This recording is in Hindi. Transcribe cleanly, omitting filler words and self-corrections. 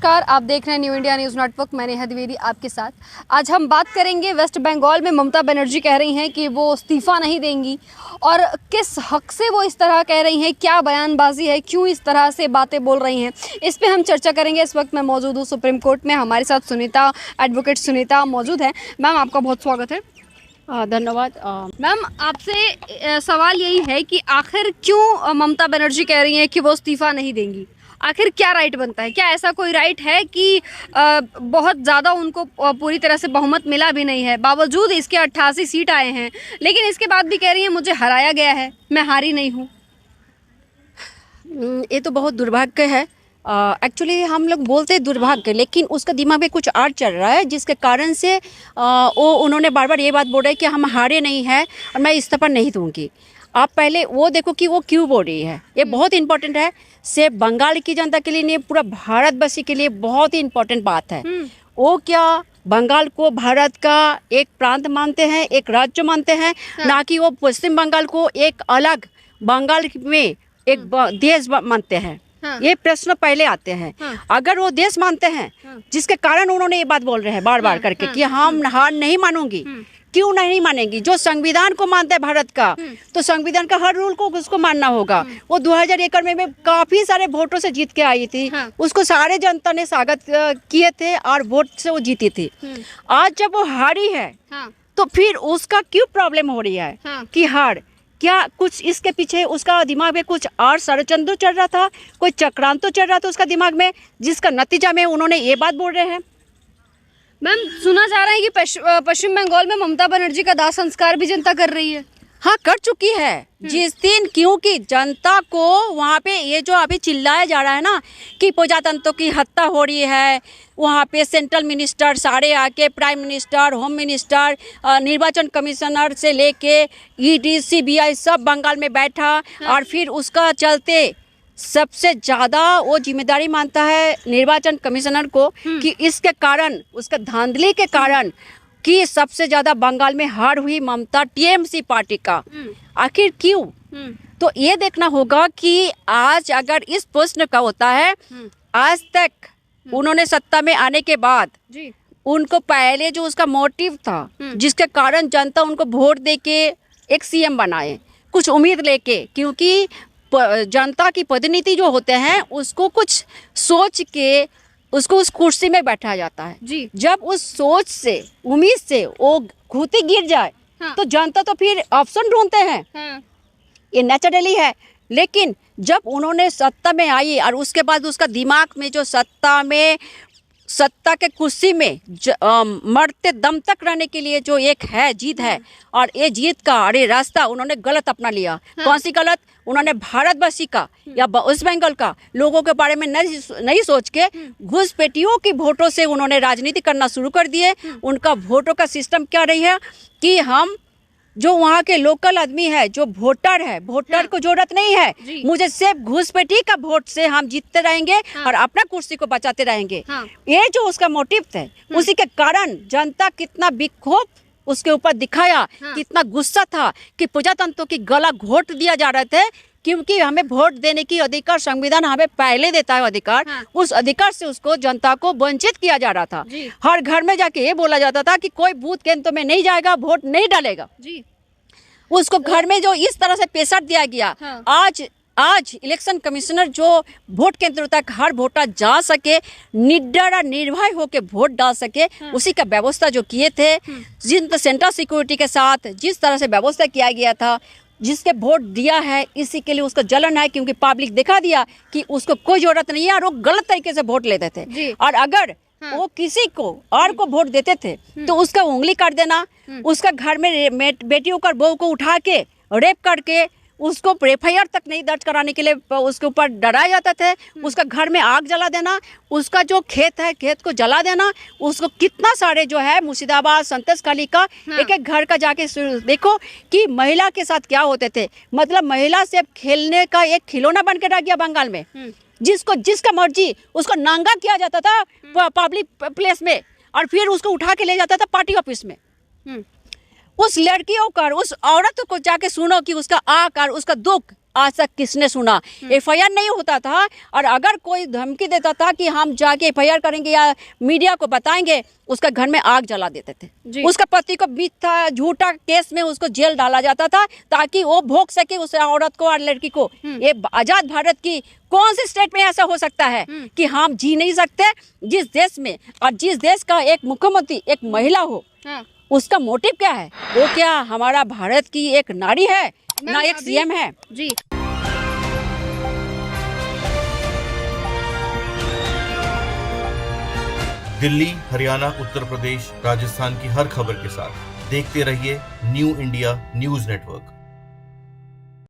नमस्कार, आप देख रहे हैं न्यू इंडिया न्यूज़ नेटवर्क। मैंने है द्विवेदी आपके साथ। आज हम बात करेंगे वेस्ट बंगाल में ममता बनर्जी कह रही हैं कि वो इस्तीफ़ा नहीं देंगी और किस हक से वो इस तरह कह रही हैं, क्या बयानबाजी है, क्यों इस तरह से बातें बोल रही हैं, इस पे हम चर्चा करेंगे। इस वक्त मैं मौजूद हूँ सुप्रीम कोर्ट में। हमारे साथ सुनीता, एडवोकेट सुनीता मौजूद है। मैम, आपका बहुत स्वागत है। धन्यवाद। मैम, आपसे सवाल यही है कि आखिर क्यों ममता बनर्जी कह रही हैं कि वो इस्तीफ़ा नहीं देंगी? आखिर क्या राइट बनता है? क्या ऐसा कोई राइट है कि बहुत ज़्यादा उनको पूरी तरह से बहुमत मिला भी नहीं है, बावजूद इसके 88 सीट आए हैं, लेकिन इसके बाद भी कह रही हैं मुझे हराया गया है, मैं हारी नहीं हूँ? ये तो बहुत दुर्भाग्य है। एक्चुअली हम लोग बोलते हैं दुर्भाग्य, लेकिन उसका दिमाग में कुछ और चल रहा है, जिसके कारण से वो उन्होंने बार बार ये बात बोल रहे हैं कि हम हारे नहीं हैं और मैं इस्तीफा नहीं दूंगी। आप पहले वो देखो कि वो क्यों बोल रही है। ये बहुत इंपॉर्टेंट है, सिर्फ बंगाल की जनता के लिए नहीं, पूरा भारतवासी के लिए बहुत ही इंपॉर्टेंट बात है। वो क्या बंगाल को भारत का एक प्रांत मानते हैं, एक राज्य मानते हैं, ना कि वो पश्चिम बंगाल को एक अलग बंगाल में एक देश मानते हैं। ये प्रश्न पहले आते हैं। अगर वो देश मानते हैं, जिसके कारण उन्होंने ये बात बोल रहे हैं बार बार करके कि हम हार नहीं मानूंगी, क्यों नहीं मानेंगी? जो संविधान को मानते हैं भारत का, तो संविधान का हर रूल को उसको मानना होगा। वो 2001 में काफी सारे वोटों से जीत के आई थी, उसको सारे जनता ने स्वागत किए थे और वोट से वो जीती थी। आज जब वो हारी है, तो फिर उसका क्यों प्रॉब्लम हो रही है कि हार? क्या कुछ इसके पीछे उसका दिमाग में कुछ और षड्यंत्र तो चल रहा था, कोई चक्रांत तो चल रहा था उसका दिमाग में, जिसका नतीजा में उन्होंने ये बात बोल रहे हैं। मैम, सुना जा रहा है कि पश्चिम बंगाल में ममता बनर्जी का दाह संस्कार भी जनता कर रही है। हाँ, कर चुकी है जिस दिन, क्योंकि जनता को वहाँ पे ये जो अभी चिल्लाया जा रहा है ना कि प्रजातंत्र की हत्या हो रही है, वहाँ पे सेंट्रल मिनिस्टर सारे आके, प्राइम मिनिस्टर, होम मिनिस्टर, निर्वाचन कमिश्नर से लेके ईडी, सीबीआई सब बंगाल में बैठा, और फिर उसका चलते सबसे ज़्यादा वो जिम्मेदारी मानता है निर्वाचन कमिश्नर को कि इसके कारण, उसके धांधली के कारण कि सबसे ज़्यादा बंगाल में हार हुई ममता टीएमसी पार्टी का। आखिर क्यों? तो ये देखना होगा कि आज अगर इस प्रश्न का होता है, आज तक उन्होंने सत्ता में आने के बाद उनको पहले जो उसका मोटिव था, जिसके कारण जनता उनको वोट दे के एक सीएम बनाए, कुछ उम्मीद लेके, क्योंकि जनता की प्रतिनिधि जो होते हैं उसको कुछ सोच के उसको उस कुर्सी में बैठाया जाता है जी। जब उस सोच से, उम्मीद से वो घुटी गिर जाए, तो जनता तो फिर ऑप्शन ढूंढते हैं। ये नेचुरली है। लेकिन जब उन्होंने सत्ता में आई और उसके बाद उसका दिमाग में जो सत्ता के कुर्सी में मरते दम तक रहने के लिए जो एक है जीत है, और ये जीत का अरे रास्ता उन्होंने गलत अपना लिया। कौन सी गलत? उन्होंने भारतवासी का या वेस्ट बंगाल का लोगों के बारे में नहीं सोच के घुसपैठियों की वोटों से उन्होंने राजनीति करना शुरू कर दिए। उनका वोटों का सिस्टम क्या रही है कि हम जो वहाँ के लोकल आदमी है, जो वोटर है, वोटर को जरूरत नहीं है, मुझे सिर्फ घुसपैठी का वोट से हम जीतते रहेंगे और अपना कुर्सी को बचाते रहेंगे। ये जो उसका मोटिव है, उसी के कारण जनता कितना विक्षोभ उसके ऊपर दिखाया, कितना गुस्सा था कि प्रजातंत्र की गला घोट दिया जा रहे थे, क्योंकि हमें वोट देने की अधिकार संविधान हमें पहले देता है अधिकार। उस अधिकार से उसको, जनता को वंचित किया जा रहा था। हर घर में जाके ये बोला जाता था कि कोई बूथ केंद्र में नहीं जाएगा, वोट नहीं डालेगा। उसको घर में जो इस तरह से प्रेशर दिया गया, आज इलेक्शन कमिश्नर जो वोट केंद्र तक हर वोटर जा सके, निडर और निर्भय होकर वोट डाल सके, उसी का व्यवस्था जो किए थे, जिन सेंट्रल सिक्योरिटी के साथ जिस तरह से व्यवस्था किया गया था, जिसके वोट दिया है, इसी के लिए उसको जलन है, क्योंकि पब्लिक दिखा दिया कि उसको कोई जरूरत नहीं है और वो गलत तरीके से वोट लेते थे। और अगर वो किसी को और को वोट देते थे तो उसका उंगली काट देना, उसका घर में बेटियों का बहू को उठा के रेप करके उसको एफआईआर तक नहीं दर्ज कराने के लिए उसके ऊपर डराया जाता था। उसका घर में आग जला देना, उसका जो खेत है, खेत को जला देना, उसको कितना सारे जो है मुर्शिदाबाद, संतोष खाली का एक एक घर का जाके देखो कि महिला के साथ क्या होते थे। मतलब महिला सिर्फ खेलने का एक खिलौना बन के रह गया बंगाल में, जिसको जिसका मर्जी उसको नांगा किया जाता था पब्लिक प्लेस में, और फिर उसको उठा के ले जाता था पार्टी ऑफिस में। उस लड़कियों का, उस औरत को जाके सुनो कि उसका आकर उसका दुख आज तक किसने सुना? एफआईआर नहीं होता था, और अगर कोई धमकी देता था कि हम जाके एफआईआर करेंगे या मीडिया को बताएंगे, उसका घर में आग जला देते थे। उसका पति को मिथ्या झूठा केस में उसको जेल डाला जाता था ताकि वो भोग सके उस औरत को और लड़की को। ये आजाद भारत की कौन सी स्टेट में ऐसा हो सकता है कि हम जी नहीं सकते? जिस देश में और जिस देश का एक मुख्यमंत्री एक महिला हो, उसका मोटिव क्या है? वो क्या हमारा भारत की एक नारी है ना एक सीएम है? जी। दिल्ली, हरियाणा, उत्तर प्रदेश, राजस्थान की हर खबर के साथ देखते रहिए न्यू इंडिया न्यूज़ नेटवर्क।